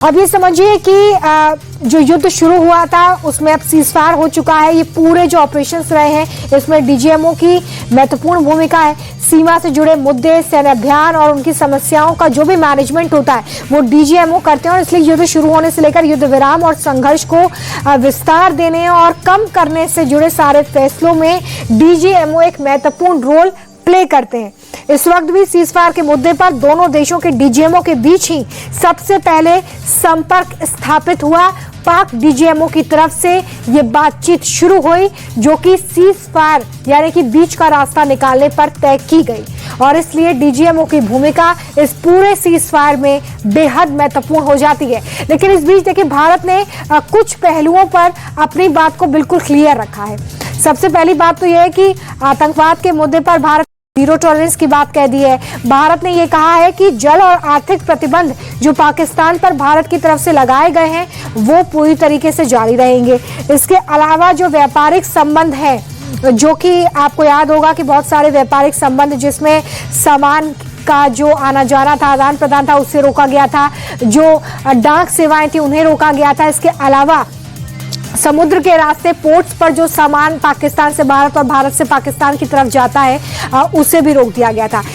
अब ये समझिए कि जो युद्ध शुरू हुआ था उसमें अब सीजफायर हो चुका है। ये पूरे जो ऑपरेशंस रहे हैं इसमें डीजीएमओ की महत्वपूर्ण भूमिका है। सीमा से जुड़े मुद्दे, सैन्य अभियान और उनकी समस्याओं का जो भी मैनेजमेंट होता है वो डीजीएमओ करते हैं और इसलिए युद्ध शुरू होने से लेकर युद्ध विराम और संघर्ष को विस्तार देने और कम करने से जुड़े सारे फैसलों में डीजीएमओ एक महत्वपूर्ण रोल प्ले करते हैं। इस वक्त भी सीजफायर के मुद्दे पर दोनों देशों के डीजीएमओ के बीच ही सबसे पहले संपर्क स्थापित हुआ। पाक डीजीएमओ की तरफ से ये बातचीत शुरू हुई जो कि सीजफायर यानी कि बीच का रास्ता निकालने पर तय की गई और इसलिए डीजीएमओ की भूमिका इस पूरे सीजफायर में बेहद महत्वपूर्ण हो जाती है। लेकिन इस बीच देखिए भारत ने कुछ पहलुओं पर अपनी बात को बिल्कुल क्लियर रखा है। सबसे पहली बात तो यह है कि आतंकवाद के मुद्दे पर भारत जीरो टॉलरेंस की बात कह दी है। भारत ने यह कहा है कि जल और आर्थिक प्रतिबंध जो पाकिस्तान पर भारत की तरफ से लगाए गए हैं वो पूरी तरीके से जारी रहेंगे। इसके अलावा जो व्यापारिक संबंध है, जो कि आपको याद होगा कि बहुत सारे व्यापारिक संबंध जिसमें सामान का जो आना जाना था, आदान प्रदान था, उससे रोका गया था। जो डाक सेवाएं थी उन्हें रोका गया था। इसके अलावा समुद्र के रास्ते पोर्ट्स पर जो सामान पाकिस्तान से भारत और भारत से पाकिस्तान की तरफ जाता है उसे भी रोक दिया गया था।